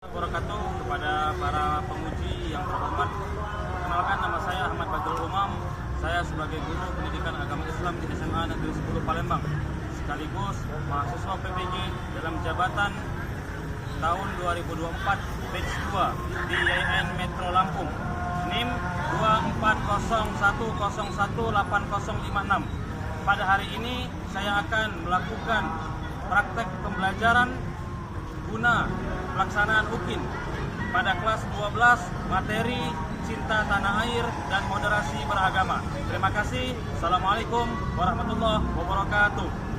Wabarakatuh kepada para pemuji yang terhormat. Kenalkan, nama saya Ahmad Badrul Umam. Saya sebagai guru pendidikan agama Islam di SMA Negeri 10 Palembang, sekaligus mahasiswa PPG dalam jabatan tahun 2024 batch 2 di YN Metro Lampung, NIM 24010180056. Pada hari ini saya akan melakukan praktek pembelajaran guna pelaksanaan UKIN pada kelas 12 materi cinta tanah air dan moderasi beragama. Terima kasih. Assalamualaikum warahmatullahi wabarakatuh.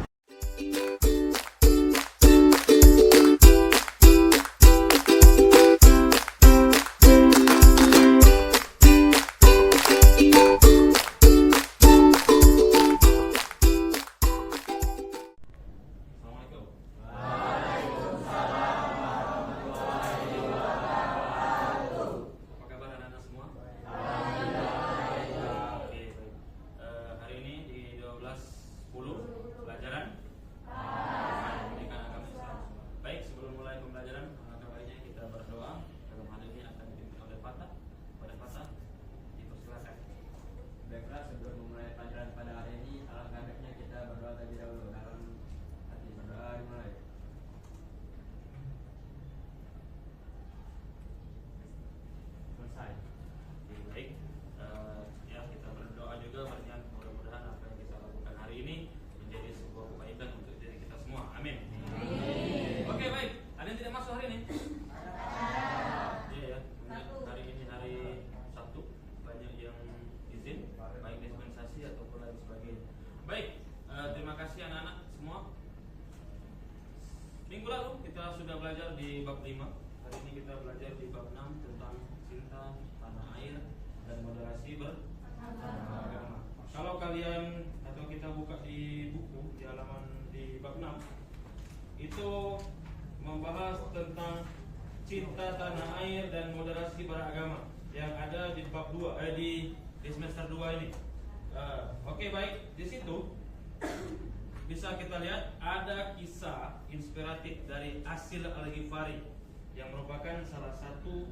Pelajaran pendidikan agama Islam. Baik, sebelum mulai pembelajaran, kabarnya kita berdoa. Dalam hal ini akan dipimpin oleh Fatah. Pada Fatah, dipersilakan. Baiklah, sebelum memulai pelajaran pada hari ini, alangkah baiknya kita berdoa terlebih dahulu. Dalam hati berdoa dimulai. Selesai. Baik, ya kita berdoa juga berniat mudah-mudahan apa yang kita lakukan hari ini menjadi sebuah kebaikan untuk diri kita semua. Amin. Oke, baik. Ada yang tidak masuk hari ini? Iya ya. Hari ini hari Sabtu, banyak yang izin, baik dispensasi ataupun lain sebagainya. Baik, terima kasih anak-anak semua. Minggu lalu kita sudah belajar di bab 5. Hari ini kita belajar di bab 6 tentang cinta tanah air dan moderasi beragama. Kalau kalian atau kita buka di buku di halaman di bab 6, itu membahas tentang cinta tanah air dan moderasi beragama yang ada di bab 2 di semester 2 ini. Oke, baik. Di situ bisa kita lihat ada kisah inspiratif dari Asil Al-Ghifari yang merupakan salah satu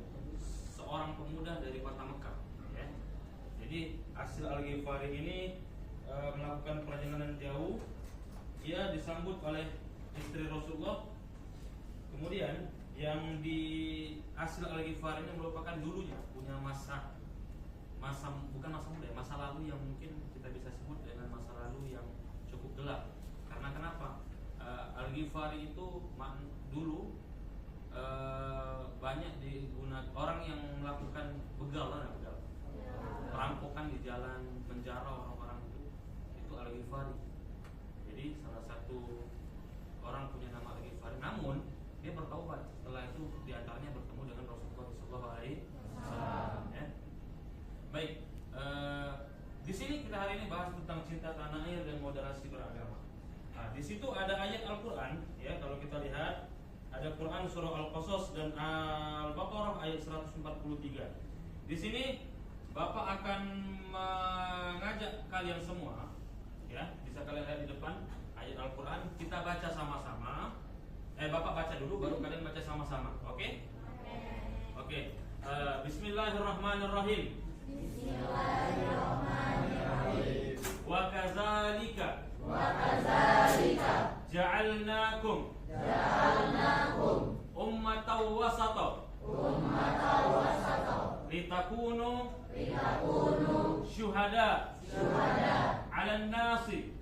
seorang pemuda dari kota Mekah, ya. Jadi Asil Al-Ghifari ini melakukan perjalanan jauh. Ia disambut oleh istri Rasulullah. Kemudian yang di Asil Al-Ghifari ini merupakan dulunya punya masa bukan masa muda, masa lalu yang mungkin kita bisa sebut dengan masa lalu yang cukup gelap. Karena kenapa? Al-Ghifari itu dulu banyak digunakan orang yang melakukan begal, perampokan di jalan, penjara orang-orang itu Al-Ghifari. Jadi salah satu orang punya nama Al-Ghifari, namun dia bertaubat. Setelah itu diantaranya bertemu dengan Rasulullah SAW. Ya. Baik, di sini kita hari ini bahas tentang cinta tanah air dan moderasi beragama. Nah, di situ ada ayat Al-Quran, ya. Kalau kita lihat ada Quran surah Al-Qasas dan Al-Baqarah ayat 143. Di sini Bapak akan mengajak kalian semua, ya, bisa kalian lihat di depan ayat Al-Quran. Kita baca sama-sama. Bapak baca dulu, baru kalian baca sama-sama. Oke? Oke. Bismillahirrahmanirrahim. Bismillahirrahmanirrahim. Wa kadzalika ja'alnakum ummatan wasata litakunu syuhada 'alan nasi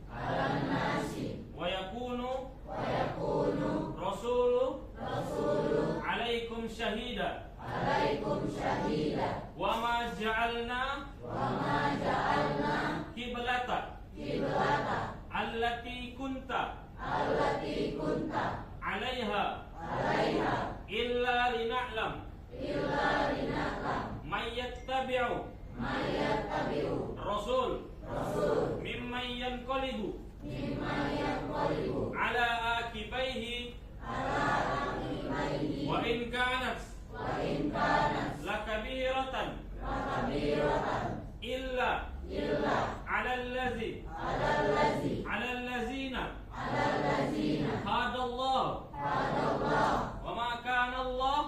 wa yakunu rasulu 'alaikum syahida wa ma ja'alna qiblatan allati kunta 'alaiha illa lina'lam may yattabi'u rasul mimman yanqalibu ala akibaihi wa in kanat lakabiratan illa ala allazina hadallahu wa ma kana Allah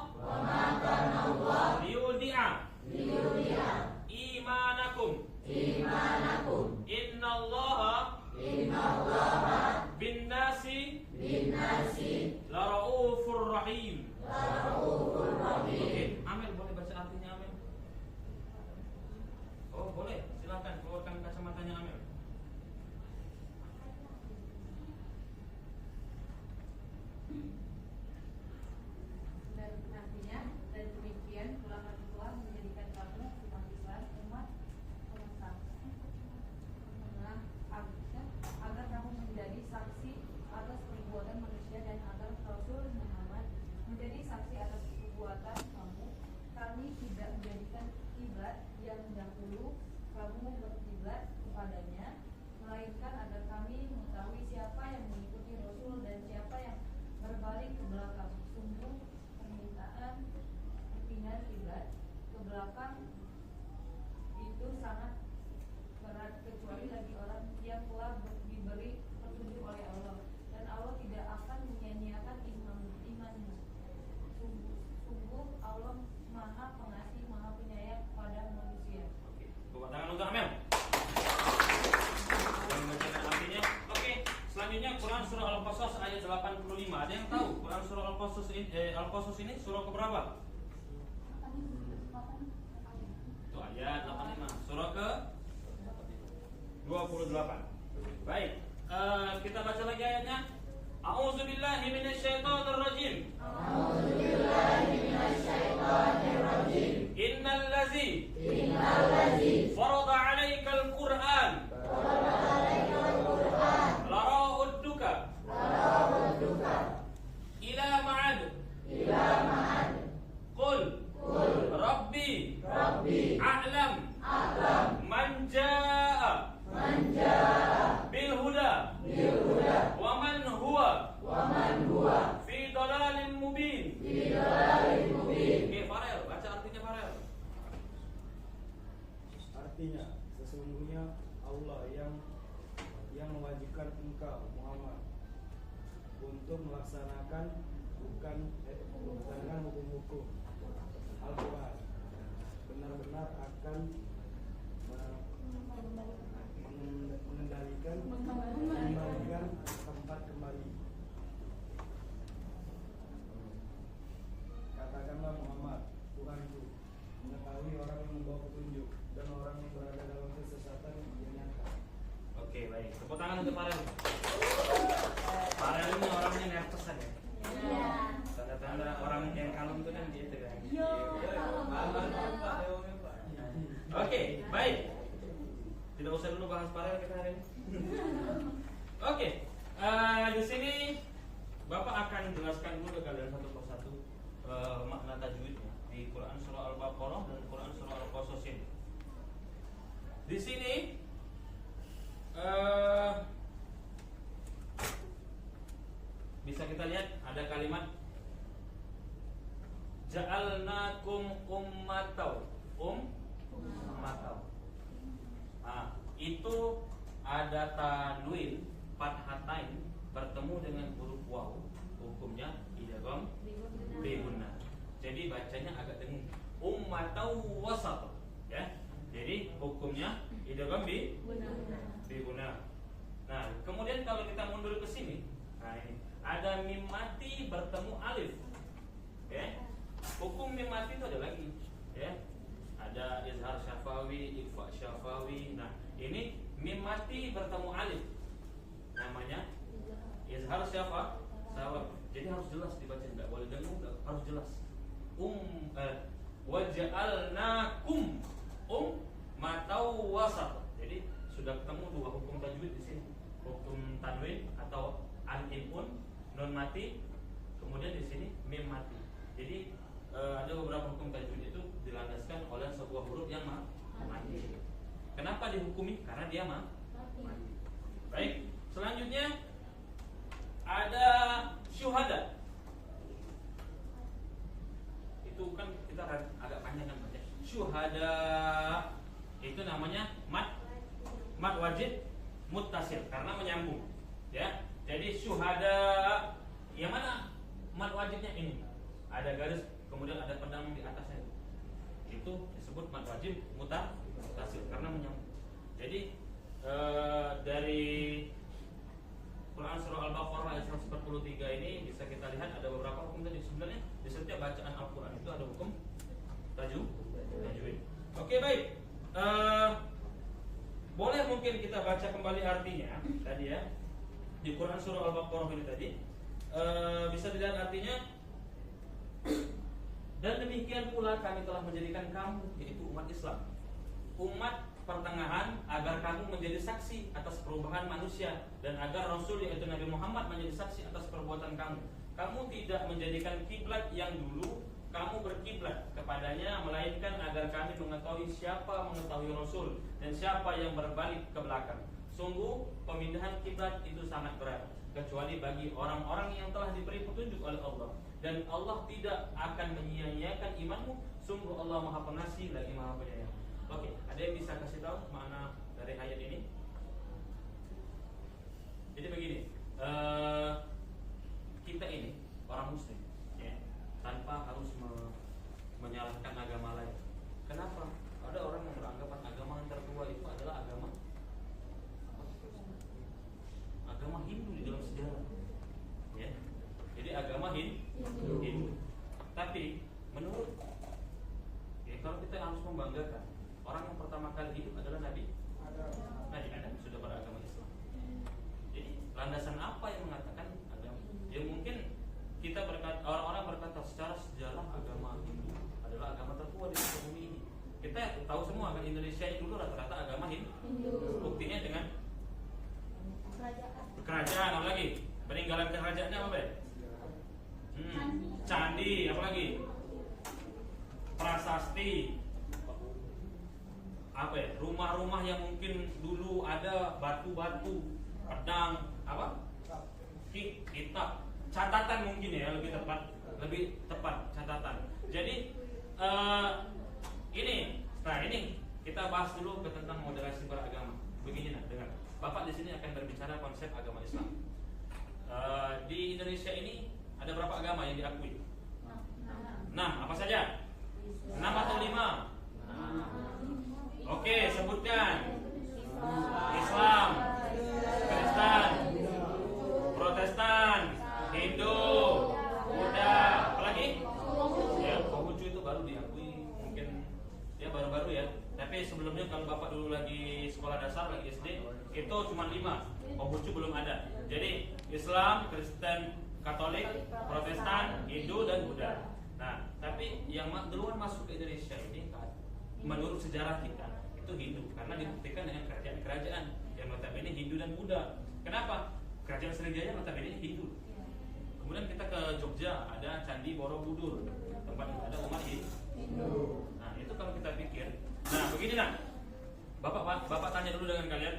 kamu berkiblat kepadanya, melainkan agar kami mengetahui siapa yang mengikuti Rasul dan siapa yang berbalik ke belakang. Sungguh permintaan berpindah kiblat ke belakang itu sangat berat, kecuali bagi orang yang telah diberi petunjuk oleh Allah, dan Allah tidak akan menyia-nyiakan imannya. Sungguh Allah Maha Pengasih, Maha Penyayang pada manusia. Oke, tepuk tangan untuk Amel. Yang membacakan artinya. Oke, selanjutnya Quran surah Al-Qasas ayat 85. Ada yang tahu Quran surah Al-Qasas ini surah keberapa? Itu ayat 85. Surah ke 28. Baik, kita baca lagi ayatnya. A'udzubillahi minasyaitonirrajim. Innallazi farada 'alaikal Qur'an lara'udduka ila ma'ad qul rabbi a'lam man jaa'a bil huda wa man huwa fi dalalin mubin. Oke, Farel, baca artinya Farel. Artinya, sesungguhnya Allah yang mewajibkan engkau Muhammad untuk melaksanakan hukum-hukum Al-Quran, benar-benar akan mengembalikan tempat kembali. Katakanlah Muhammad, Tuhanku mengetahui orang yang membawa petunjuk dan orang yang berada dalam kesesatan yang nyata. Oke, baik. Tepuk tangan untuk Farel. Farel ini orangnya nervous ya. Iya. Tanda-tanda orang yang kalem itu kan gitu kan. Oke, baik. Tidak usah dulu bahas Farel kita hari ini. Oke, di sini Bapak akan jelaskan dulu ke kalian satu persatu makna tajwidnya di Quran surah Al-Baqarah dan Quran surah Al-Qasas ini. Di sini bisa kita lihat ada kalimat ja'alnakum ummatau. Nah, itu ada tanwin fathatain bertemu dengan huruf waw, hukumnya idgham bi gunnah. Jadi bacanya agak dengung. Ummatau wasat, ya. Jadi hukumnya idgham bi gunnah. Nah, kemudian kalau kita mundur ke sini, nah ini ada mim mati bertemu alif. Ya. Hukum mim mati itu ada lagi, ya. Ada izhar syafawi, ikhfa syafawi. Nah, ini mim mati bertemu alif. Namanya izhar syafawi. Jadi harus jelas dibaca, enggak boleh dengung, harus jelas. Waja'alnakum matau wasat. Jadi sudah ketemu dua hukum tajwid di sini. Hukum tanwin atau an-in-un, nun mati, kemudian di sini mim mati. Jadi ada beberapa hukum tajwid itu dilandaskan oleh sebuah huruf yang mati. Kenapa dihukumi? Karena dia mati. Baik, selanjutnya ada syuhada. Itu kan kita agak panjang kan baca. Syuhada itu namanya mat wajib muttasil karena menyambung. Ya. Jadi syuhada yang mana mat wajibnya ini? Ada garis kemudian ada pedang di atasnya. Itu disebut mat wajib muttasil karena menyambung. Jadi dari Quran surah Al-Baqarah ayat 143 ini bisa kita lihat ada beberapa hukum tadi. Sebenarnya di setiap bacaan Al-Quran itu ada hukum tajwid. Oke, baik. Boleh mungkin kita baca kembali artinya tadi ya. Di Quran surah Al-Baqarah ini tadi bisa dilihat artinya. Dan demikian pula kami telah menjadikan kamu, yaitu umat Islam, umat pertengahan, agar kamu menjadi saksi atas perubahan manusia, dan agar Rasul yaitu Nabi Muhammad menjadi saksi atas perbuatan kamu. Kamu tidak menjadikan kiblat yang dulu kamu berkiblat kepada kepadanya, melainkan agar kami mengetahui siapa mengetahui Rasul dan siapa yang berbalik ke belakang. Sungguh pemindahan kiblat itu sangat berat, kecuali bagi orang-orang yang telah diberi petunjuk oleh Allah. Dan Allah tidak akan menyia-nyiakan imanmu. Sungguh Allah Maha Pengasih lagi Maha Penyayang. Oke, ada yang bisa kasih tahu makna dari ayat ini? Jadi begini, kita ini orang Muslim, ya, tanpa harus menyalahkan agama lain. Kenapa? Ada orang yang beranggapan agama yang tertua itu adalah agama Hindu di dalam sejarah, ya. Jadi agama Hindu. Tapi menurut, ya, kalau kita harus membanggakan, orang yang pertama kali hidup adalah Nabi Adam sudah beragama Islam. Jadi landasan apa yang mengatakan agama? Ya mungkin kita berkata, orang-orang berkata secara sejarah agama Hindu adalah agama tertua di muka bumi ini. Kita tahu semua kan Indonesia itu dulu rata-rata agama Hindu. Buktinya dengan kerajaan, apa lagi? Peninggalan kerajaannya apa ya? Candi, apa lagi? Prasasti, apa ya? Rumah-rumah yang mungkin dulu ada batu-batu, pedang, apa? Kitab, catatan mungkin ya lebih tepat catatan. Jadi ini kita bahas dulu tentang moderasi beragama. Begini nah, dengar. Bapak di sini akan berbicara konsep agama Islam. Di Indonesia ini ada berapa agama yang diakui? 6. Apa saja? 6 atau 5? Oke, sebutkan. Islam, Kristen, Protestan, Hindu, Buddha, apa lagi? Ya, Konghucu itu baru diakui, mungkin ya baru-baru ya. Tapi sebelumnya kalau Bapak dulu lagi sekolah dasar, lagi SD, itu cuma 5. Konghucu belum ada. Jadi Islam, Kristen, Katolik, Protestan, Hindu, dan Buddha. Nah, tapi yang duluan masuk ke Indonesia ini menurut sejarah kita itu Hindu, karena dibuktikan dengan kerajaan-kerajaan yang notabene Hindu dan Buddha. Kenapa? Kerajaan Sriwijaya notabene Hindu. Kemudian kita ke Jogja, ada Candi Borobudur, tempat ada umat Hindu. Nah, itu kalau kita pikir. Nah, begini nah. Bapak tanya dulu dengan kalian.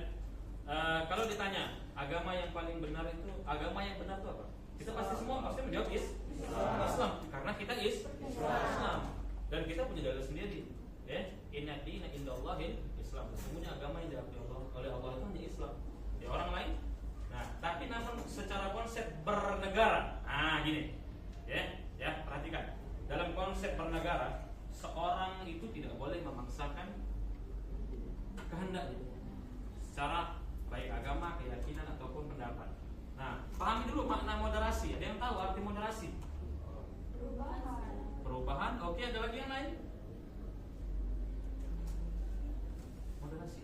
Kalau ditanya agama yang paling benar itu, agama yang benar itu apa? Kita pasti semua pasti menjawab Islam, karena kita Islam dan kita punya dalil sendiri. Ya, inna dina indallahil Islam. Sesungguhnya agama yang diakui oleh Allah itu hanya Islam. Ya orang lain. Nah, tapi namun secara konsep bernegara, gini, ya perhatikan. Dalam konsep bernegara, seorang itu tidak boleh memaksakan kehendaknya secara baik agama, keyakinan ataupun pendapat. Nah, pahami dulu makna moderasi. Ada yang tahu arti moderasi? Perubahan. Oke, ada lagi yang lain? Moderasi.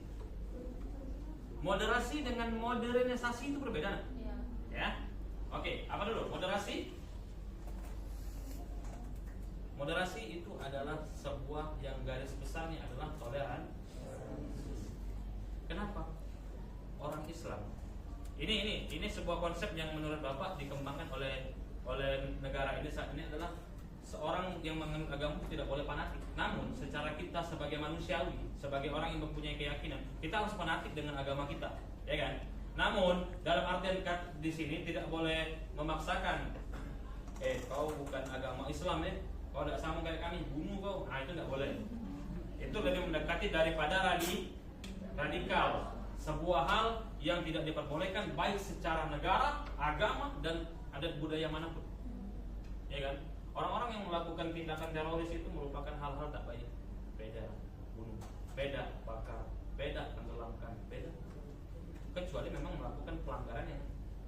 Moderasi dengan modernisasi itu berbeda. Ya. Oke, apa dulu? Moderasi. Moderasi itu adalah sebuah yang garis besarnya adalah toleransi. Kenapa? Orang Islam. Ini sebuah konsep yang menurut Bapak dikembangkan oleh negara ini saat ini adalah seorang yang menganut agama itu tidak boleh fanatik. Namun secara kita sebagai manusiawi, sebagai orang yang mempunyai keyakinan, kita harus fanatik dengan agama kita, ya kan? Namun dalam artian di sini tidak boleh memaksakan. Kau bukan agama Islam ya? Kau tidak sama kayak kami, bunuh kau. Nah itu tidak boleh. Itu lebih mendekati daripada radikal. Sebuah hal yang tidak diperbolehkan baik secara negara, agama, dan adat budaya manapun. Ya kan? Orang-orang yang melakukan tindakan teroris itu merupakan hal-hal tak baik. Beda bunuh, beda bakar, beda tenggelamkan, beda. Kecuali memang melakukan pelanggaran yang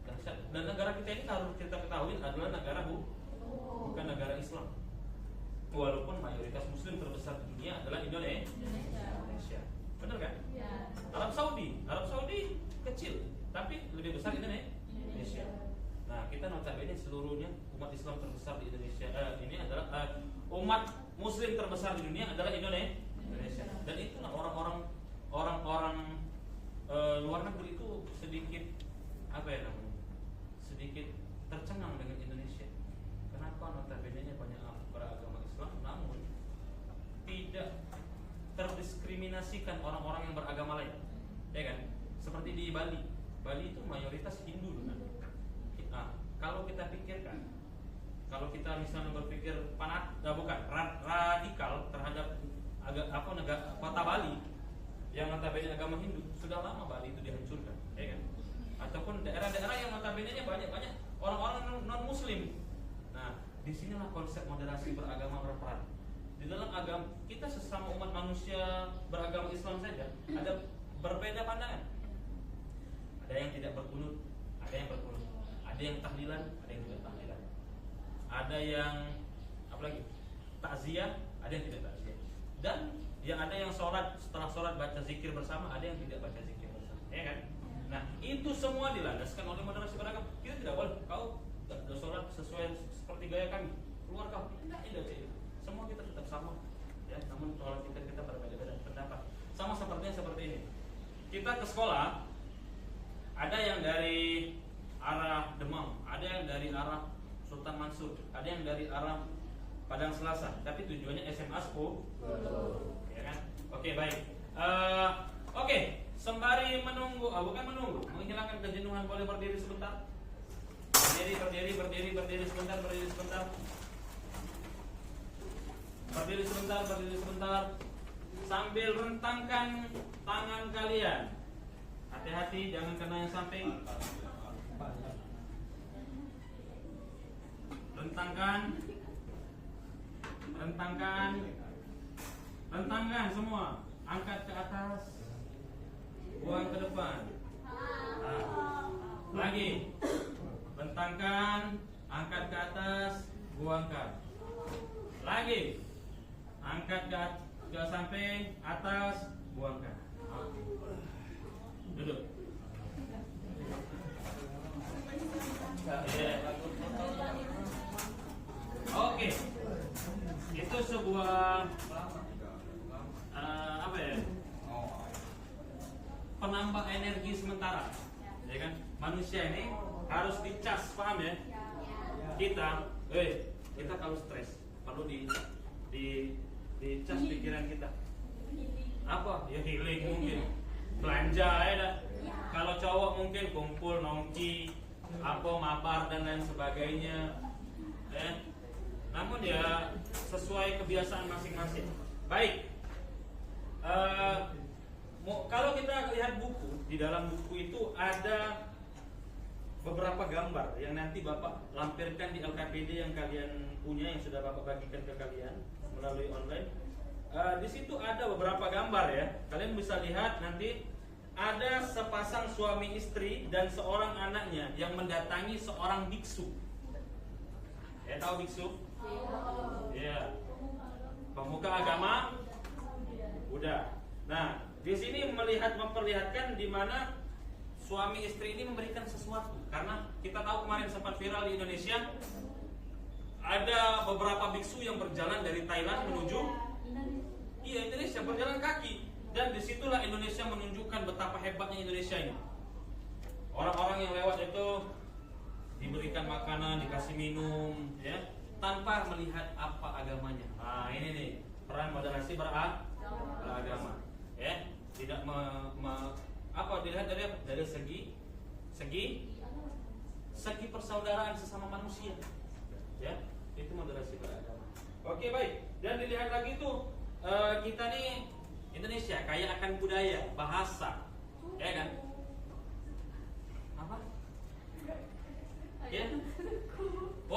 dahsyat. Dan negara kita ini harus kita ketahui adalah negara bukan negara Islam. Walaupun mayoritas Muslim terbesar di dunia adalah Indonesia. Benar kan? Ya. Arab Saudi kecil, tapi lebih besar Indonesia. Nah, kita notabene seluruhnya umat Islam terbesar di Indonesia. Ini adalah umat Muslim terbesar di dunia adalah Indonesia. Dan itulah orang-orang luar negeri itu sedikit sedikit tercengang dengan Indonesia. Kenapa notabene-nya banyak beragama Islam, namun mendiskriminasikan orang-orang yang beragama lain, ya kan? Seperti di Bali. Bali itu mayoritas Hindu kan? Nah, kalau kita pikirkan, kalau kita misalnya berpikir radikal terhadap kota Bali yang notabene agama Hindu, sudah lama Bali itu dihancurkan, ya kan? Ataupun daerah-daerah yang notabene-nya banyak orang-orang non-Muslim. Nah, disinilah konsep moderasi beragama berperan. Di dalam agama kita sesama umat manusia beragama Islam saja ada berbeda pandangan. Ada yang tidak berkunut, ada yang berkunut. Ada yang tahlilan, ada yang tidak tahlilan. Ada yang apalagi takziah, ada yang tidak takziah. Dan yang ada yang sholat, setelah sholat baca zikir bersama, ada yang tidak baca zikir bersama, ya kan? Nah, itu semua dilandaskan oleh moderasi beragama. Kita tidak boleh kau sholat sesuai seperti gaya kami, keluar kau. Tidak. Semua kita tetap sama, ya. Namun sholat kita berbeda-beda pendapat. Sama sepertinya seperti ini. Kita ke sekolah, ada yang dari arah Demang, ada yang dari arah Sultan Mansur, ada yang dari arah Padang Selasa, tapi tujuannya SMA 10, ya kan? Oke, baik. Oke, sembari menunggu, bukan menunggu, menghilangkan kejenuhan, boleh berdiri sebentar. Berdiri sebentar. Berdiri sebentar. Sambil rentangkan tangan kalian. Hati-hati, jangan kena yang samping. Rentangkan semua. Angkat ke atas, buang ke depan. Lagi. Rentangkan, angkat ke atas, buangkan. Lagi. Angkat ke samping, atas, buangkan. Duduk. Oke. Itu sebuah penambah energi sementara, ya kan? Manusia ini harus dicas, paham ya? Kita kalau stres perlu dicas pikiran kita. Apa? Ya healing mungkin, belanja ya dah. Kalau cowok mungkin kumpul nongki, mapar dan lain sebagainya. Namun ya sesuai kebiasaan masing-masing. Baik. Kalau kita lihat buku, di dalam buku itu ada beberapa gambar yang nanti Bapak lampirkan di LKPD yang kalian punya, yang sudah Bapak bagikan ke kalian melalui online. Di situ ada beberapa gambar ya. Kalian bisa lihat nanti ada sepasang suami istri dan seorang anaknya yang mendatangi seorang biksu. Ya, tahu biksu? Ya. Pemuka agama Buddha. Nah, di sini memperlihatkan di mana suami istri ini memberikan sesuatu. Karena kita tahu kemarin sempat viral di Indonesia, ada beberapa biksu yang berjalan dari Thailand menuju Indonesia, berjalan kaki. Dan disitulah Indonesia menunjukkan betapa hebatnya Indonesia ini. Orang-orang yang lewat itu diberikan makanan, dikasih minum, ya, tanpa melihat apa agamanya. Nah, ini nih peran moderasi beragama, ya. Tidak dilihat dari segi persaudaraan sesama manusia, ya. Itu moderasi beragama. Oke, baik. Dan dilihat lagi tuh kita nih Indonesia kaya akan budaya, bahasa, ya kan? Apa? Ya?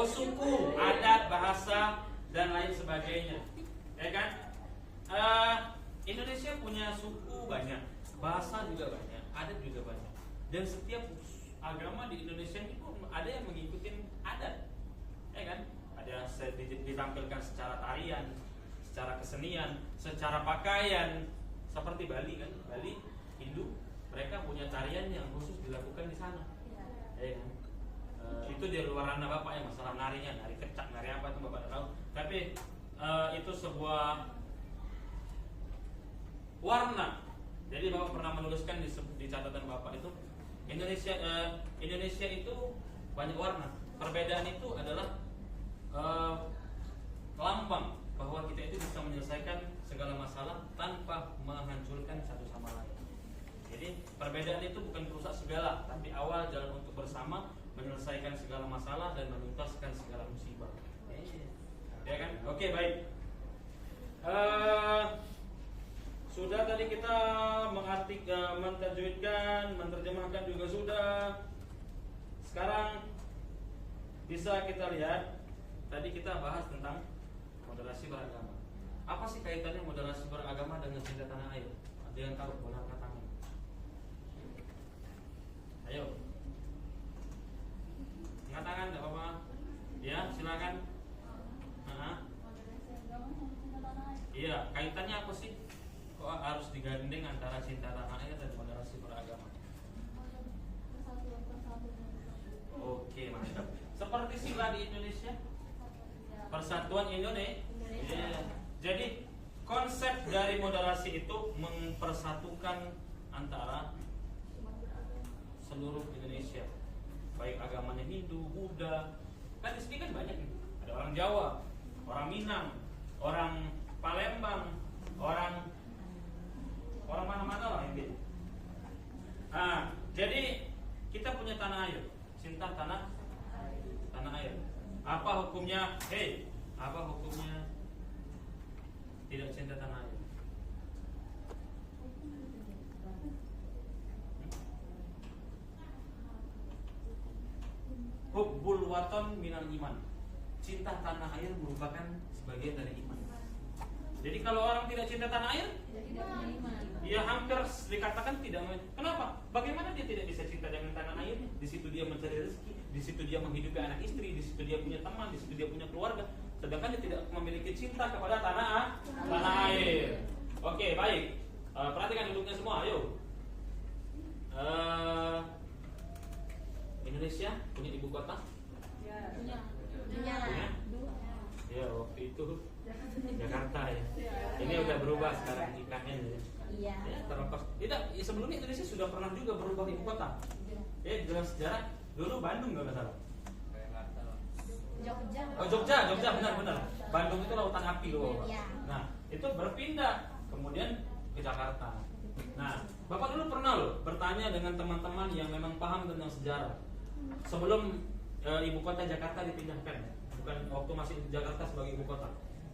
Suku, adat, bahasa dan lain sebagainya, ya kan? Indonesia punya suku banyak, bahasa juga banyak, adat juga banyak. Dan setiap agama di Indonesia ini pun ada yang mengikuti adat, ya kan? Ada ditampilkan secara tarian, secara kesenian, secara pakaian. Seperti Bali kan, Bali Hindu, mereka punya tarian yang khusus dilakukan di sana. Ya kan? Itu di luar ranah Bapak ya, masalah narinya, nari kecak, nari apa itu Bapak tahu. Tapi itu sebuah warna. Jadi Bapak pernah menuliskan di catatan Bapak itu Indonesia itu banyak warna. Perbedaan itu adalah lambang bahwa kita itu bisa menyelesaikan segala masalah tanpa menghancurkan Perbedaan itu bukan merusak segala, tapi awal jalan untuk bersama menyelesaikan segala masalah dan menuntaskan segala musibah. Ya kan? Oke, baik. Sudah tadi kita mengartikan, mentajwidkan, menerjemahkan juga sudah. Sekarang bisa kita lihat, tadi kita bahas tentang moderasi beragama. Apa sih kaitannya moderasi beragama dengan cinta tanah air? Ada yang tahu? Boleh angkat tangan. Ayo. Angkat tangan, tidak apa-apa. Ya, silakan. Iya, kaitannya apa sih? Kok harus digandeng antara cinta tanah air dan moderasi beragama? Oke, mantap. Seperti sila di Indonesia, Persatuan Indonesia. Yeah. Jadi konsep dari moderasi itu mempersatukan antara seluruh Indonesia, baik agamanya Hindu, Buddha. Kan di sini kan banyak nih. Ada orang Jawa, orang Minang, orang Palembang, orang mana-mana lah ini. Nah, jadi kita punya tanah air, cinta tanah air. Apa hukumnya? Apa hukumnya tidak cinta tanah air? Hubbul watan minal iman. Cinta tanah air merupakan sebagian dari iman. Jadi kalau orang tidak cinta tanah air, dia hampir dikatakan tidak. Kenapa? Bagaimana dia tidak bisa cinta dengan tanah air? Di situ dia mencari rezeki, di situ dia menghidupi anak istri, di situ dia punya teman, di situ dia punya keluarga. Sedangkan dia tidak memiliki cinta kepada tanah air. Oke, baik. Perhatikan duduknya semua. Ayo. Indonesia punya ibu kota? Punya. Ya, waktu itu Jakarta ya. Ini udah berubah sekarang IKN ya. Iya. Ya, terlepas. Tidak, sebelumnya Indonesia sudah pernah juga berubah ibu kota. Ya, dalam sejarah dulu Bandung nggak salah. Jogja. Oh, Jogja benar. Bandung itu lautan api loh. Iya. Nah, itu berpindah kemudian ke Jakarta. Nah, Bapak dulu pernah loh bertanya dengan teman-teman yang memang paham tentang sejarah. Sebelum ibu kota Jakarta dipindahkan, bukan waktu masih Jakarta sebagai ibu kota.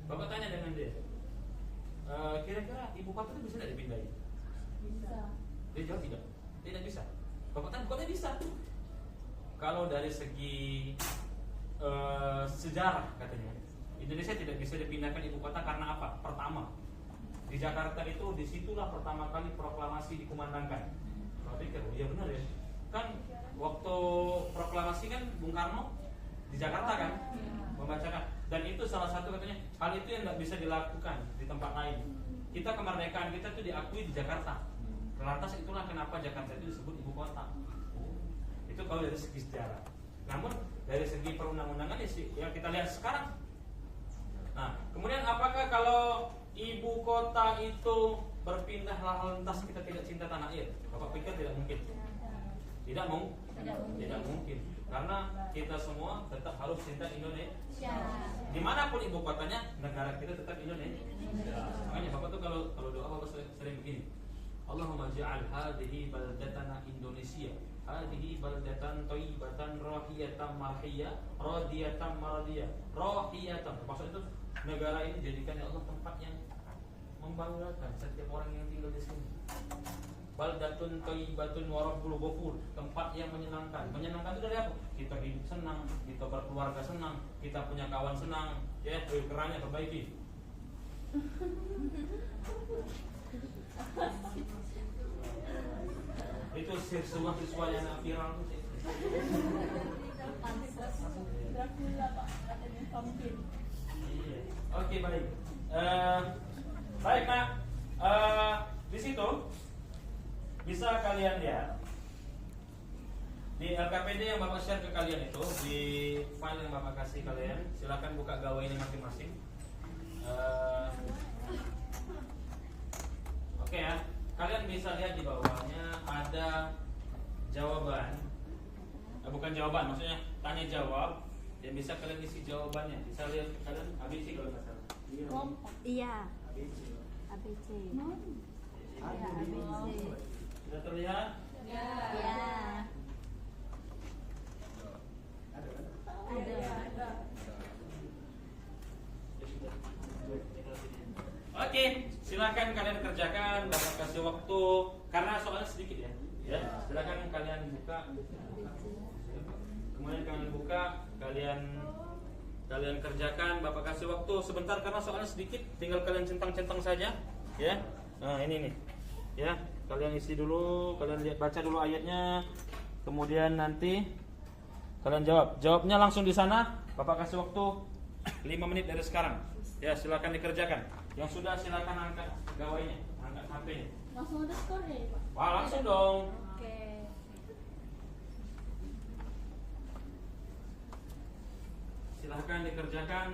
Bapak tanya dengan dia, kira-kira ibu kota itu bisa tidak dipindahin? Bisa. Dia jawab tidak bisa. Bapak tanya, bukannya bisa? Kalau dari segi sejarah katanya, Indonesia tidak bisa dipindahkan ibu kota karena apa? Pertama, di Jakarta itu disitulah pertama kali proklamasi dikumandangkan. Bapak pikir, oh iya benar ya. Kan waktu proklamasi kan Bung Karno di Jakarta kan membacakan, dan itu salah satu katanya hal itu yang nggak bisa dilakukan di tempat lain. Kita kemerdekaan kita itu diakui di Jakarta. Lantas itulah kenapa Jakarta itu disebut ibu kota. Itu kalau dari segi sejarah. Namun dari segi perundang-undangan ya kita lihat sekarang. Nah, kemudian apakah kalau ibu kota itu berpindah lantas kita tidak cinta tanah air? Bapak pikir tidak mungkin? Tidak mungkin. Karena kita semua tetap harus cinta Indonesia. Dimanapun ibu kotanya, negara kita tetap Indonesia. Makanya Bapak tuh kalau doa Bapak sering begini. Allahumma ja'al hadhihi baldatana Indonesia, hadhihi baldatan thayyibatan rahiyatan marhiyah, radiyatan maradiyah, rahiyatan. Maksud itu negara ini jadikan ya Allah tempat yang membanggakan setiap orang yang tinggal di sini. Baldatun thayyibatun wa rabbul ghafur, tempat yang menyenangkan. Menyenangkan itu dari apa? Kita hidup senang, kita berkeluarga senang, kita punya kawan senang, ya, kerannya perbaiki. Itu siswa yang viral itu. Iya. Oke, baik. Baik, Nak. Di situ bisa kalian lihat di LKPD yang Bapak share ke kalian itu, di file yang Bapak kasih kalian, silakan buka gawainya masing-masing. Oke ya, kalian bisa lihat di bawahnya ada jawaban, bukan jawaban, maksudnya tanya jawab, dan bisa kalian isi jawabannya. Bisa lihat kalian ABC kalau nggak salah. Iya. ABC. ABC. Ada ABC. Sudah terlihat? Ya. Ada kan? Ada. Oke, silakan kalian kerjakan. Bapak kasih waktu karena soalnya sedikit ya. Ya, silakan kalian buka. Kemudian kalian buka, kalian kerjakan. Bapak kasih waktu sebentar karena soalnya sedikit. Tinggal kalian centang-centang saja, ya. Nah ini nih, ya. Kalian isi dulu, kalian lihat baca dulu ayatnya. Kemudian nanti kalian jawab. Jawabnya langsung di sana. Bapak kasih waktu 5 menit dari sekarang. Ya, silakan dikerjakan. Yang sudah silakan angkat gawainya, angkat HP-nya. Langsung ada skornya ya, Pak? Wah, langsung dong. Oke. Silahkan dikerjakan.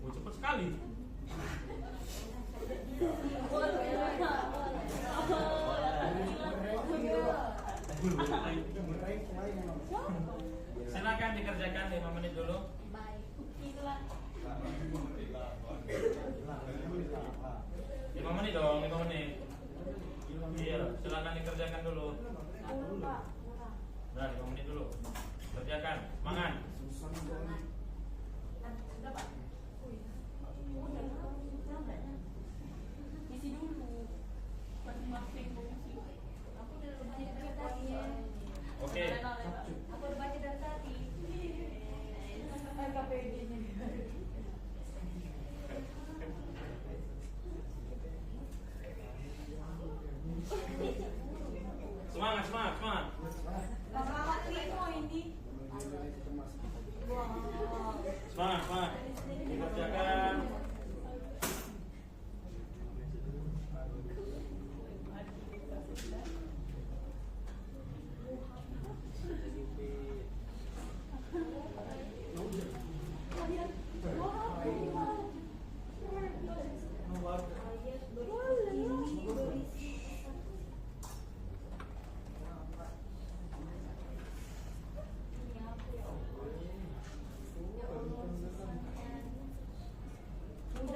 Oh, cepat sekali. Silakan dikerjakan 5 menit dulu. Baik. Itulah. 5 menit dong, 5 menit. Iya, silakan dikerjakan dulu. Pak. Nah, 5 menit dulu. Kerjakan, semangat. Sudah, Pak. Isi dulu. Masing-masing fungsi. Aku udah baca dari tadi. Oke. Aku udah baca dari tadi. KPD-nya. Semangat, semangat, semangat. Selamat Rino ini. Semangat, semangat. Dikerjakan.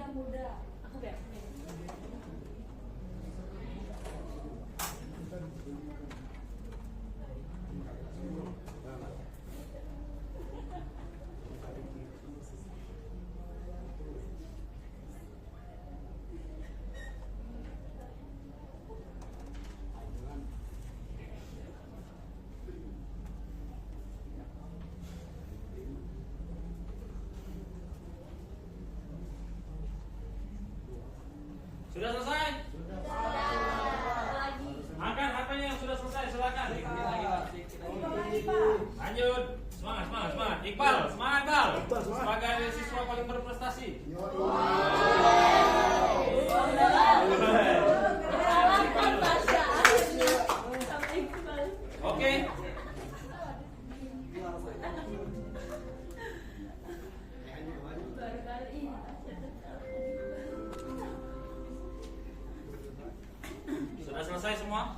Muda. Aku biar. Sudah selesai? Angkat HP-nya yang sudah selesai, silakan. Lanjut. Semangat, semangat, semangat. Iqbal, semangat, Bal. Sebagai siswa paling berprestasi. Oke. Sudah selesai semua?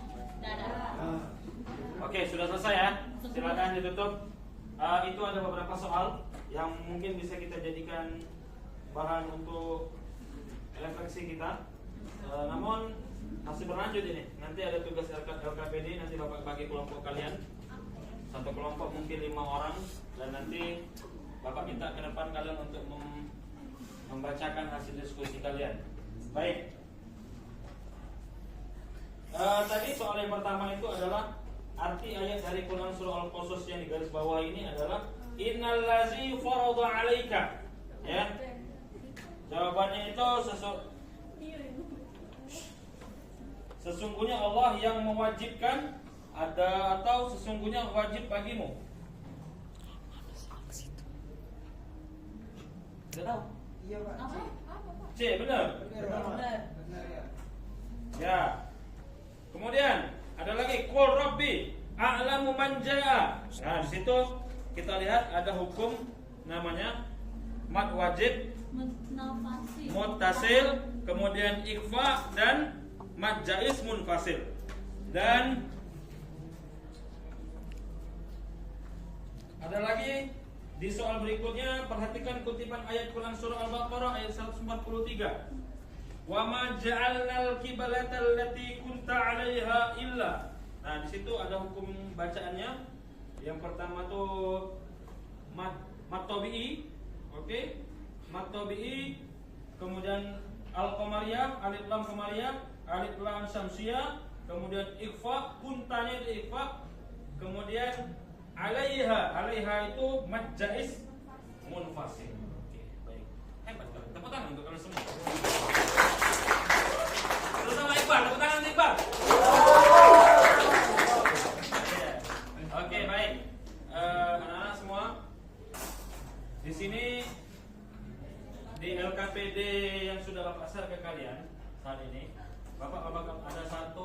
Oke, sudah selesai ya. Silakan ditutup. Itu ada beberapa soal yang mungkin bisa kita jadikan bahan untuk refleksi kita. Namun masih berlanjut ini. Nanti ada tugas LKPD, nanti Bapak bagi kelompok kalian. Satu kelompok mungkin 5 orang, dan nanti Bapak minta ke depan kalian untuk membacakan hasil diskusi kalian. Baik. Tadi soal yang pertama itu adalah arti ayat dari Quran surah Al-Qasas yang digaris bawah ini adalah Innallazi farada 'alaika. Ya. Jawabannya itu sesungguhnya Allah yang mewajibkan atau sesungguhnya wajib bagimu. Tidak tahu. Iya, Pak. C, benar. Benar ya. Ya. Kemudian ada lagi qul rabbi a'lamu man jaa. Nah, di situ kita lihat ada hukum namanya mad wajib, muttasil, kemudian ikhfa dan mad jaiz munfasil. Dan ada lagi di soal berikutnya, perhatikan kutipan ayat Quran surah Al-Baqarah ayat 143. Wa ma ja'alnal qiblata allati kunta 'alaiha illa. Nah, di situ ada hukum bacaannya. Yang pertama tuh mat tabi'i. Oke. Mat tabi'i, kemudian al-qamariyah, alif lam qamariyah, alif lam syamsiyah, kemudian ikhfa, kuntanya itu ikhfa, kemudian 'alaiha itu mad jaiz munfasil. Oke, baik. Hebat kan? Tepuk tangan untuk kalian semua. Terus sama Iqbal, tepuk tangan Iqbal. Oke, baik. Anak-anak semua, di sini di LKPD yang sudah Bapak share ke kalian saat ini, Bapak ada 1, 2,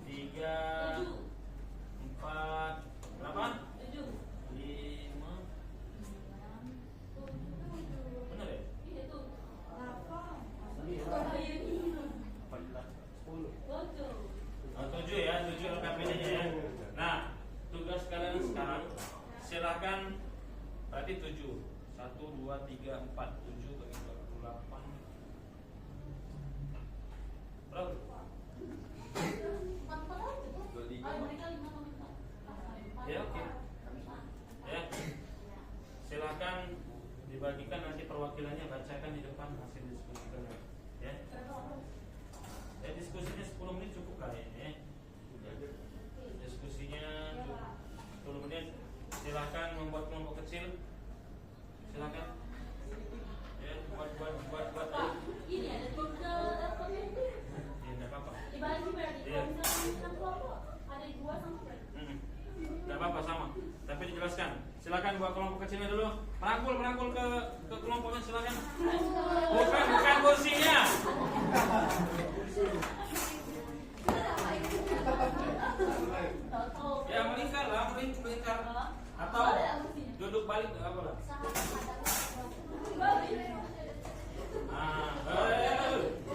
3, 4, berapa? 5. Benar ya? 7 ya, 7 LKPD-nya ya. Nah, tugas kalian sekarang silahkan, berarti 7. 1, 2, 3, 4, 7 bagi 28. Berapa? Ya, oke. Ya. Silahkan dibagikan, nanti perwakilannya bacakan di depan hasil diskusi kalian. Ya. Ya, diskusinya 10 menit cukup kali ini ya. Diskusinya 10 menit. Silahkan membuat kelompok kecil. Silakan. Ya, buat. Ini ada 3 LKPD. Ya, enggak apa-apa. Dibagi berarti Iya. kalau misalnya 6 kelompok ada 2 sama berarti. Enggak apa-apa, sama. Tapi dijelaskan. Silakan buat kelompok kecilnya dulu. Merangkul ke kelompoknya, silakan. Bukan kursinya. Ya, melingkar lah, melingkar. Atau duduk balik, apa lah?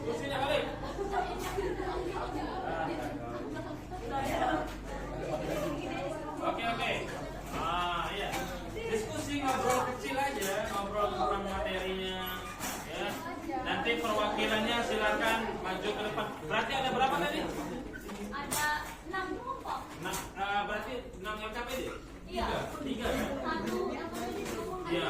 Kursinya balik. Oke. Iya. Diskusi, ngobrol kecil aja, ngobrol tentang materinya. Ya. Nanti perwakilannya silakan maju ke depan. Berarti ada berapa tadi? Ada 6 kelompok. Nah, berarti 6 LKPD? Iya. 3 ya? 1 LKPD didukung. Iya.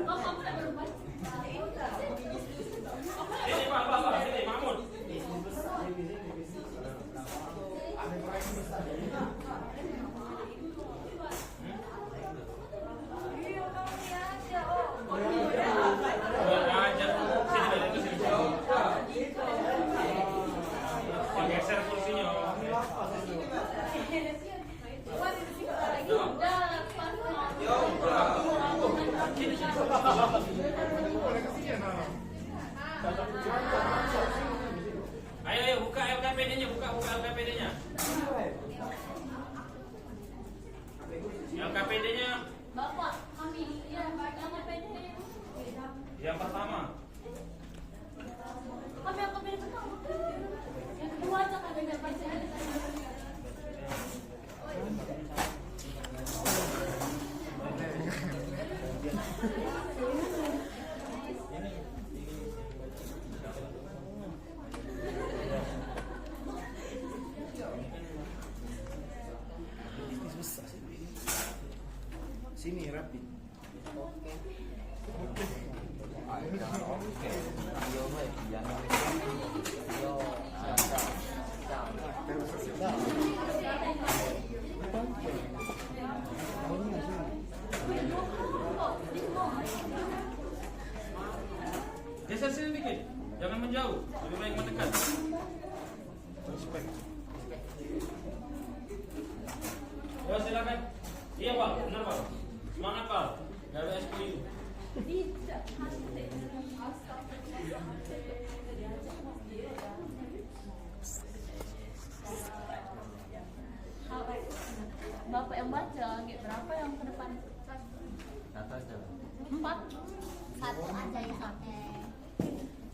Oh, kamu udah berubah. Ini Pak, ini Mahmud. Geser kursinya. Ayo buka LKPD-nya, buka LKPD-nya. LKPD-nya Bapak, kami ya LKPD. yang pertama. Kami LKPD pertama. Yang kedua aja kami LKPD. Sini rapi. Geser sini dikit, jangan menjauh, lebih baik mendekat. Ya silakan. Iya Pak, benar Pak. Semangat Pak, dari SPU. Bapak yang baca, berapa yang ke depan? 1 aja. 4. 1 aja yang pakai.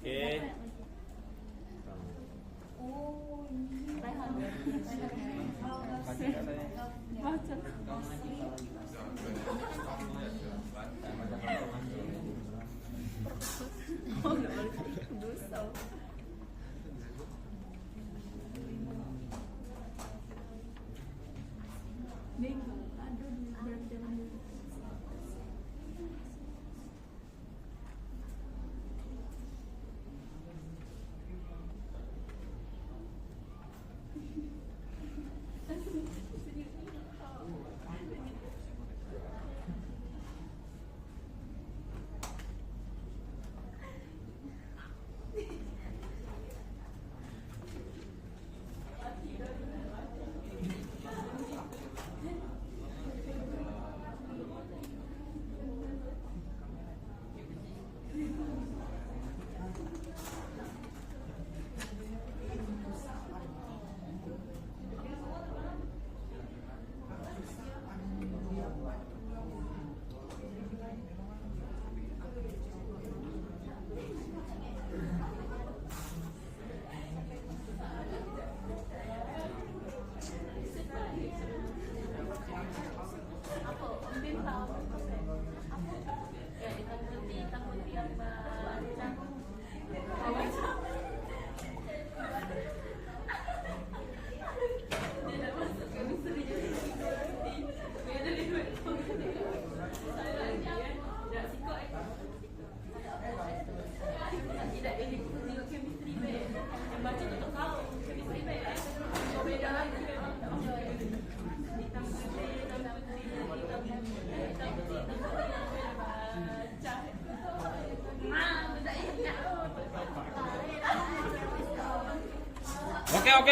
Oke. Oh.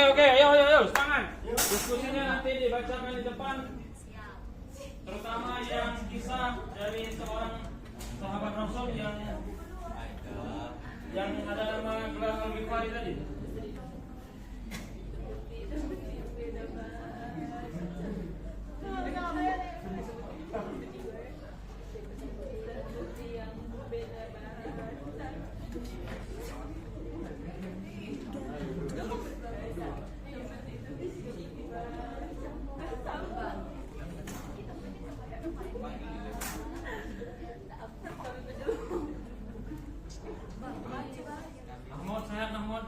Oke, ayo, semangat. Diskusinya nanti dibacakan di depan. Terutama yang kisah dari seorang sahabat Rasul yang ada nama gelar Al-Ghifari tadi. Mahmud, sehat Mahmud.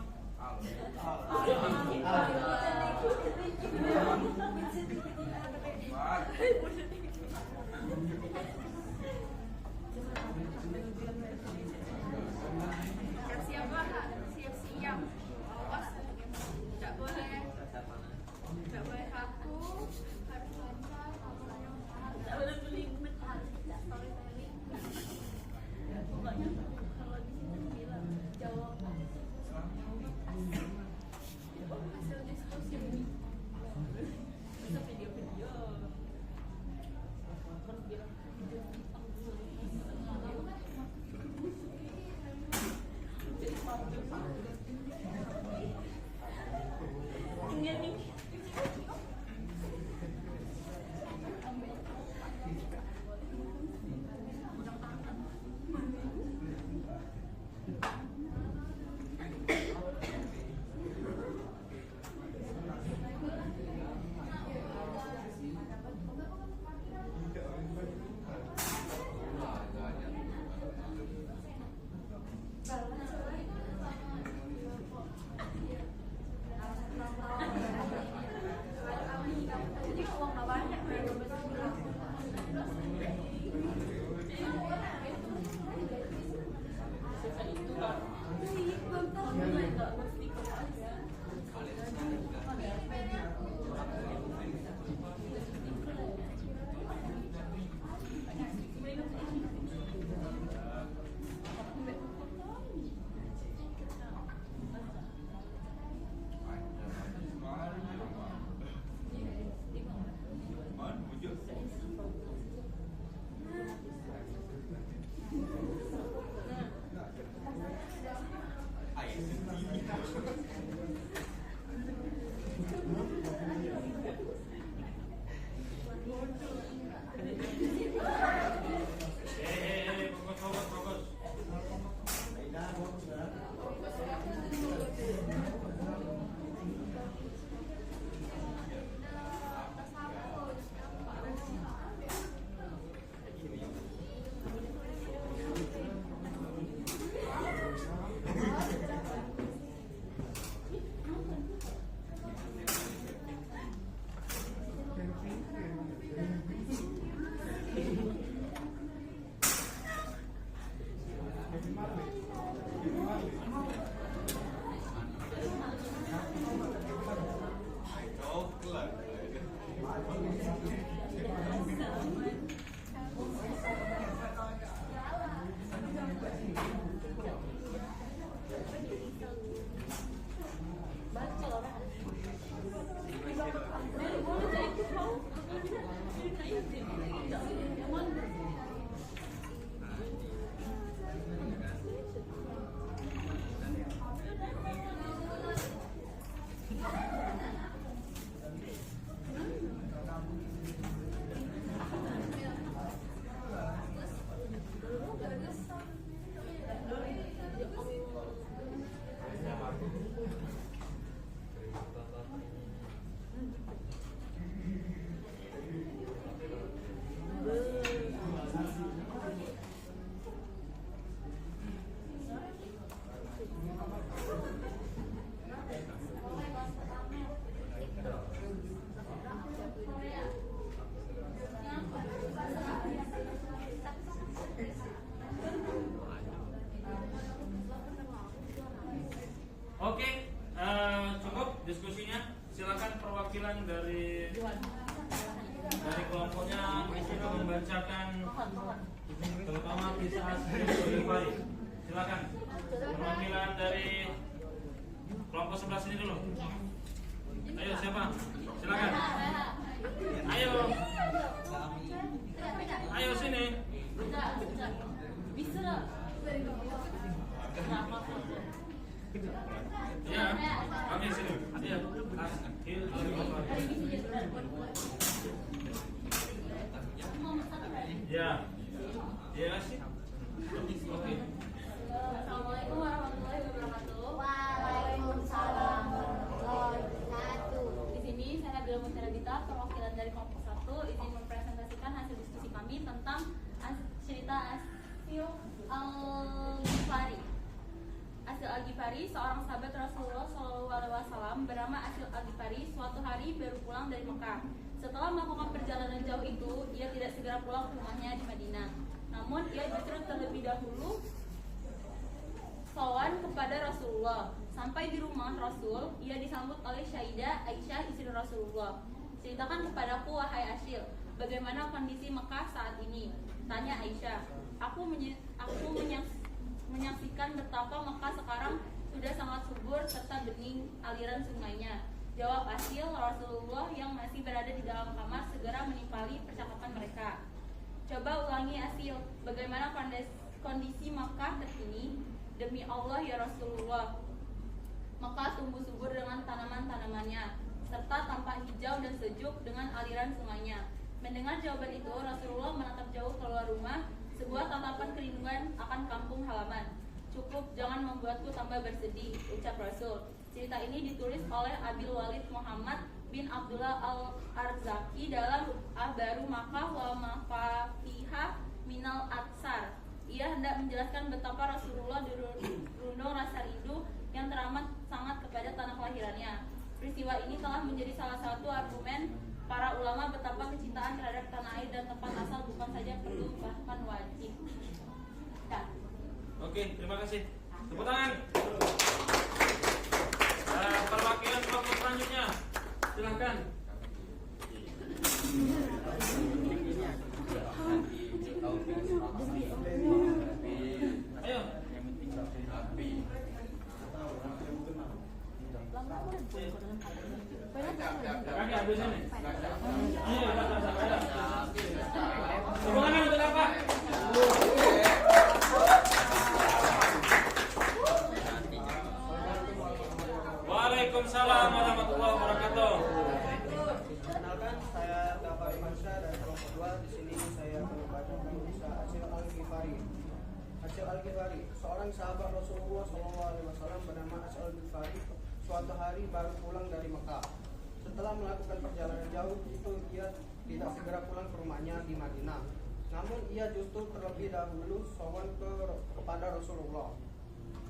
Siap-siap lah, siap-siap. Awas, nggak boleh kaku, harus lancar, nggak boleh melingkut, tidak storytelling. Pokoknya kalau di sini bilang jawab hasil diskusi ini. Bisa video-video. Oke, cukup diskusinya. Silakan perwakilan dari kelompoknya itu membacakan terutama kisah asli Bali. Silakan perwakilan dari kelompok sebelah sini dulu. Ayo siapa? Silakan. Ayo. Ayo sini. Ya, kami sini. Ya, ya, ya sih. Oke. Assalamualaikum warahmatullahi wabarakatuh. Waalaikumsalam warahmatullahi wabarakatuh. Di sini saya Nabila Mutiara Dita, perwakilan dari kelompok 1, izin mempresentasikan hasil diskusi kami tentang cerita Asil Al-Ghifari. Asil Al-Ghifari, seorang sahabat Rasulullah SAW bernama Asil Al-Ghifari, suatu hari baru pulang dari Mekah. Setelah melakukan perjalanan jauh itu, ia tidak segera pulang ke rumahnya di Madinah. Namun ia justru terlebih dahulu sowan kepada Rasulullah. Sampai di rumah Rasul, ia disambut oleh Syaidah Aisyah istri Rasulullah. Ceritakan kepadaku wahai Asil, bagaimana kondisi Mekah saat ini? Tanya Aisyah. Aku menyaksikan betapa Mekah sekarang sudah sangat subur serta bening aliran sungainya. Jawab Asil. Rasulullah yang masih berada di dalam kamar segera menimpali percakapan mereka. Coba ulangi Asil, bagaimana kondisi Mekah terkini? Demi Allah ya Rasulullah, Mekah tumbuh subur dengan tanaman-tanamannya serta tampak hijau dan sejuk dengan aliran sungainya. Mendengar jawaban itu, Rasulullah menatap jauh keluar rumah, sebuah tatapan kerinduan akan kampung halaman. Cukup, jangan membuatku tambah bersedih, ucap Rasul. Cerita ini ditulis oleh Abil Walid Muhammad bin Abdullah Al-Arzaki dalam Ahbaru Makkah wa Mafatihah Minal Atsar. Ia hendak menjelaskan betapa Rasulullah dirundung rasa rindu yang teramat sangat kepada tanah kelahirannya. Peristiwa ini telah menjadi salah satu argumen para ulama betapa kecintaan terhadap tanah air dan tempat asal bukan saja perlu bahkan wajib. Ya. Oke, terima kasih. Tepuk tangan. Perwakilan kelompok selanjutnya, silahkan. Ayo. Kaki habis ini. Iya, tepuk tangan untuk apa? Waalaikumsalam warahmatullahi wabarakatuh. Perkenalkan, saya Gafar Imansyah dari kelompok 2. Di sini saya akan membacakan kisah Asil Al-Ghifari. Asil Al-Ghifari, seorang sahabat Rasulullah SAW bernama Asil Al-Ghifari, suatu hari baru pulang dari Mekah. Setelah melakukan perjalanan jauh itu, ia tidak segera pulang ke rumahnya di Madinah. Namun ia justru terlebih dahulu sowan kepada Rasulullah.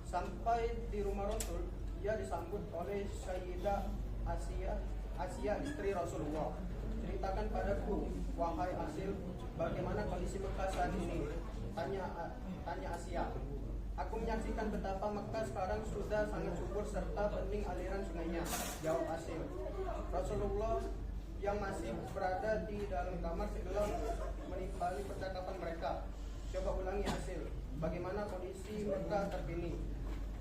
Sampai di rumah Rasul, ia disambut oleh Sayyidah Asia istri Rasulullah. Ceritakan padaku, wahai Asil, bagaimana kondisi Mekah saat ini? Tanya Asia. Aku menyaksikan betapa Mekah sekarang sudah sangat subur serta bening aliran sungainya. Jawab Asil. Rasulullah yang masih berada di dalam kamar segera menimpali percakapan mereka. Coba ulangi Asil. Bagaimana kondisi Mekah terkini?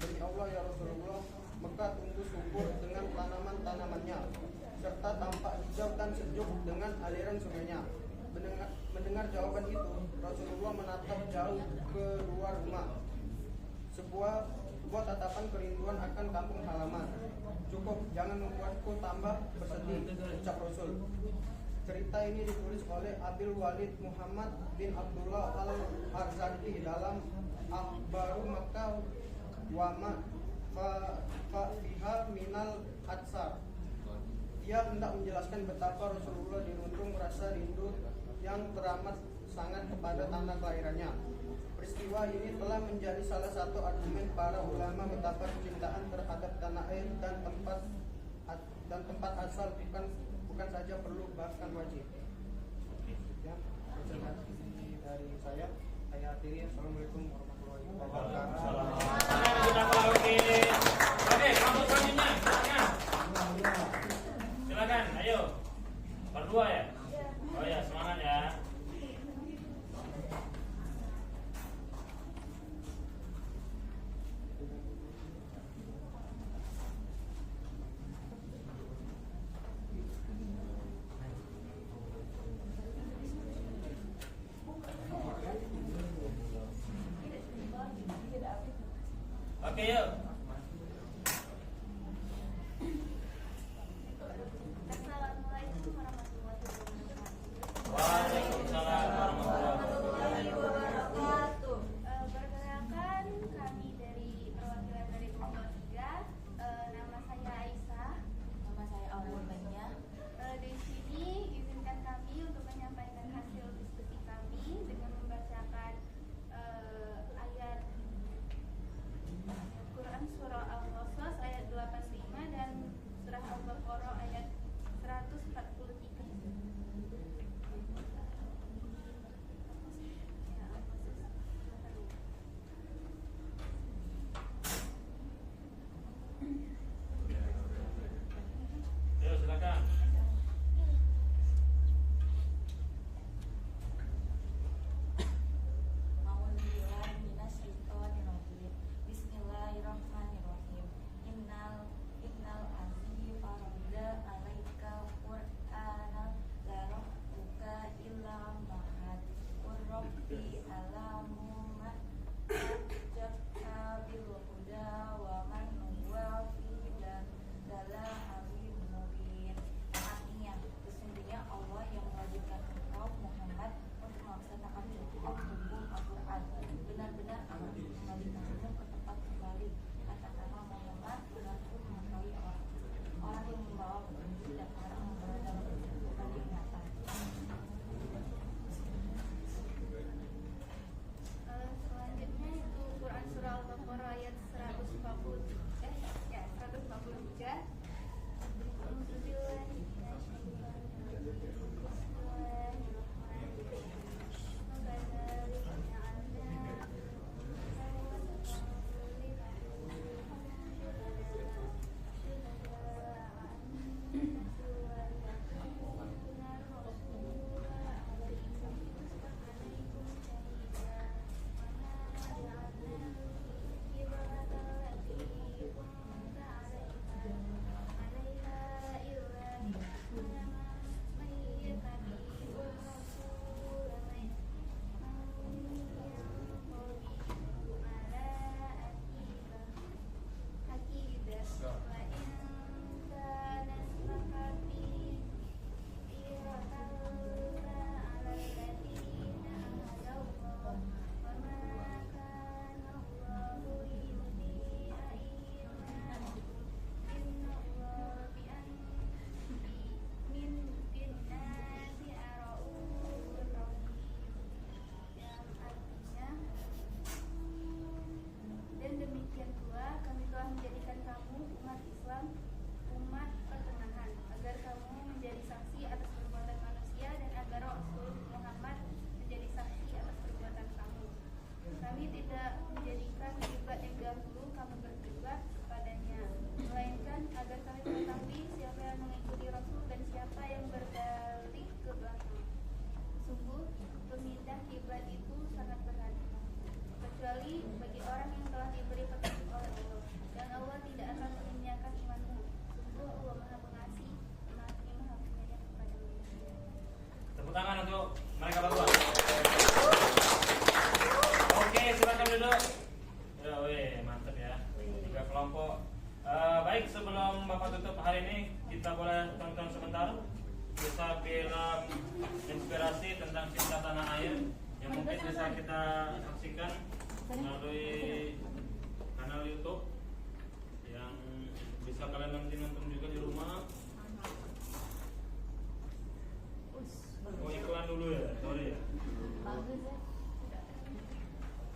Demi Allah ya Rasulullah, Mekah tumbuh subur dengan tanaman-tanamannya serta tampak hijau dan sejuk dengan aliran sungainya. Mendengar jawaban itu, Rasulullah menatap jauh ke luar rumah. Sebuah tatapan kerinduan akan kampung halaman. Cukup, jangan membuatku tambah bersedih, ucap Rasul. Cerita ini ditulis oleh Abil Walid Muhammad bin Abdullah al-Arzadi dalam Akhbaru Makkah wa ma fiha minal atsar. Ia hendak menjelaskan betapa Rasulullah dirundung rasa rindu yang teramat sangat kepada tanah kelahirannya. Peristiwa ini telah menjadi salah satu argumen para ulama betapa kecintaan terhadap tanah air dan tempat asal bukan saja perlu bahkan wajib. Ya, presentasi dari saya akhiri. Assalamualaikum warahmatullahi wabarakatuh. Oke, kelompok selanjutnya, silakan, ayo. Berdua ya? Oh ya, semangat ya. Oke, yuk. Assalamualaikum warahmatullahi wabarakatuh. Waalaikumsalam warahmatullahi wabarakatuh. Perkenalkan, kami dari perwakilan dari kelompok 3. Nama saya Aisyah. Nama saya Aurel Banya. Di sini izinkan kami untuk menyampaikan hasil diskusi kami dengan membacakan ayat Quran kelompok. Baik, sebelum Bapak tutup hari ini, kita boleh tonton sebentar kisah film inspirasi tentang cinta tanah air yang mungkin bisa kita saksikan melalui kanal YouTube yang bisa kalian nanti nonton juga di rumah. Oh, iklan dulu ya, sorry ya. Bagus ya.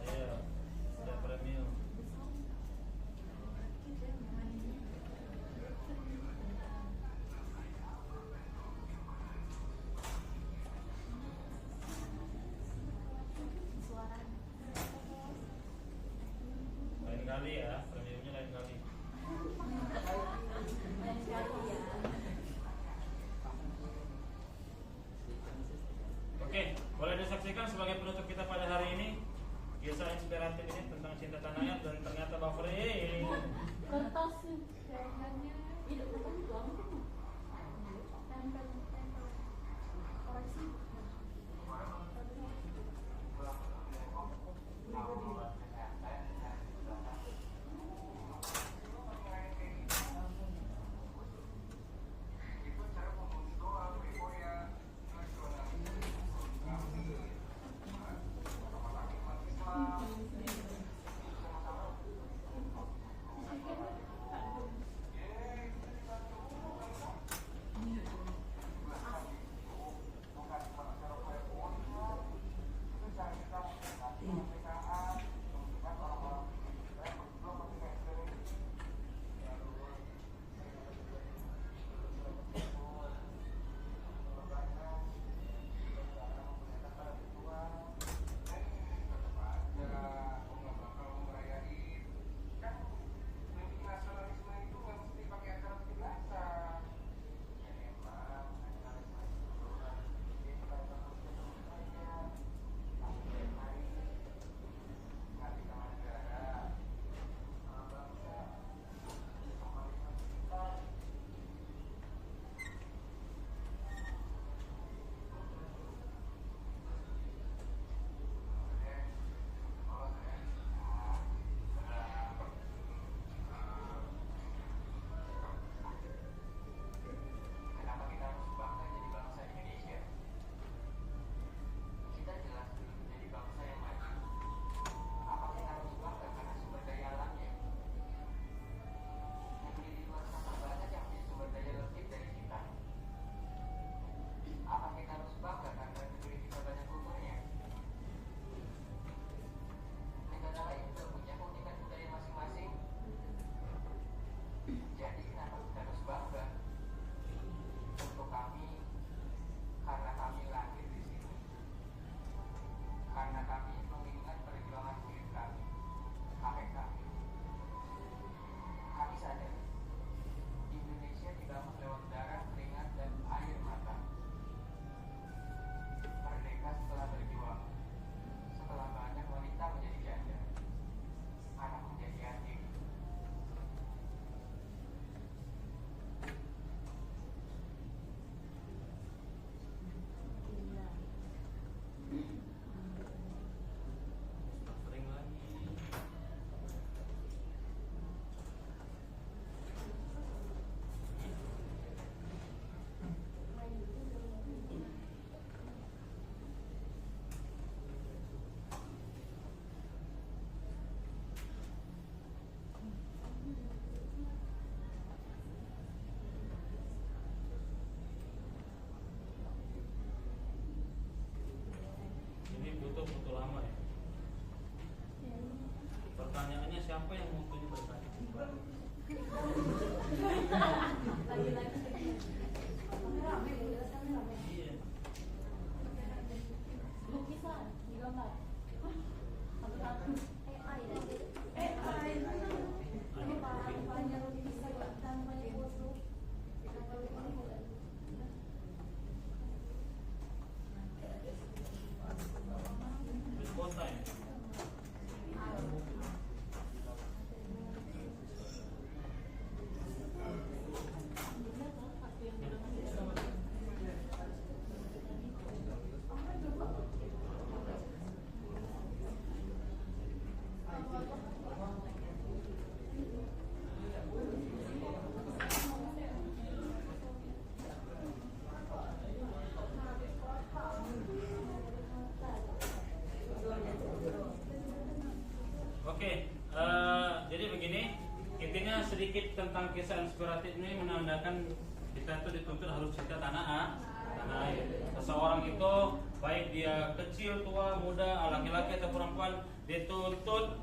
Iya, sudah premium. Lain kali ya, premiumnya lain kali. Lain kali ya. Oke, boleh disaksikan sebagai penutup kita pada hari ini kisah inspiratif ini tentang cinta tanah air. Dan ternyata Bang Fri Kertas sih kayaknya. Tidak betul doang. Tempel koreksi. sedikit tentang kisah inspiratif ini menandakan kita itu dituntut harus cinta tanah air. Seseorang itu baik dia kecil, tua, muda, laki-laki atau perempuan dituntut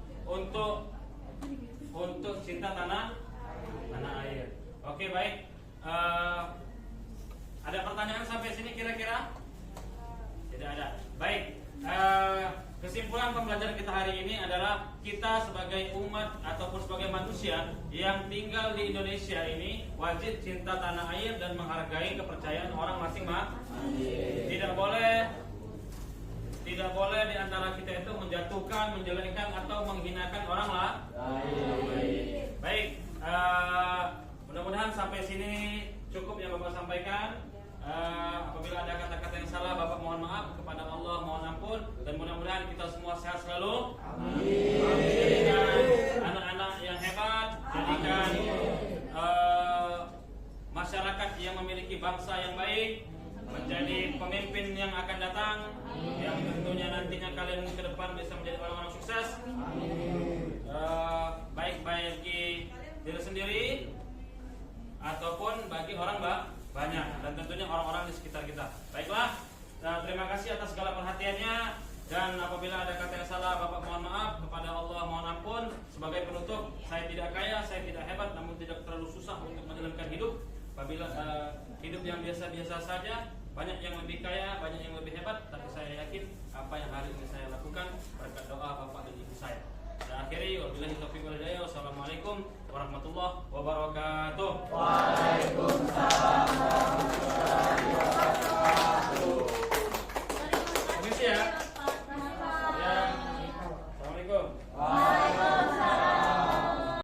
untuk cinta tanah air. Oke, baik. Ada pertanyaan sampai sini kira-kira? Tidak ada. Baik. Kesimpulan pembelajaran kita hari ini adalah kita sebagai umat ataupun sebagai manusia yang tinggal di Indonesia ini wajib cinta tanah air dan menghargai kepercayaan orang masing-masing. Tidak boleh di antara kita itu menjatuhkan, menjelekkan atau menghinakan orang lain. Baik, mudah-mudahan sampai sini cukup yang Bapak sampaikan. Apabila ada kata-kata yang salah, Bapak mohon maaf, kepada Allah mohon ampun, dan mudah-mudahan kita semua sehat selalu. Jadikan anak-anak yang hebat, jadikan masyarakat yang memiliki bangsa yang baik, menjadi pemimpin yang akan datang, yang tentunya nantinya kalian ke depan bisa menjadi orang-orang sukses, baik bagi diri sendiri ataupun bagi orang banyak, dan tentunya orang-orang di sekitar kita. Baiklah, terima kasih atas segala perhatiannya, dan apabila ada kata yang salah, Bapak mohon maaf, kepada Allah mohon ampun. Sebagai penutup, saya tidak kaya, saya tidak hebat, namun tidak terlalu susah untuk menjalankan hidup. Apabila hidup yang biasa-biasa saja, banyak yang lebih kaya, banyak yang lebih hebat, tapi saya yakin apa yang hari ini saya lakukan berkat doa Bapak dan Ibu saya. Dan akhiri, wabillahi taufiq wal hidayah. Wassalamualaikum warahmatullahi wabarakatuh. Waalaikumsalam.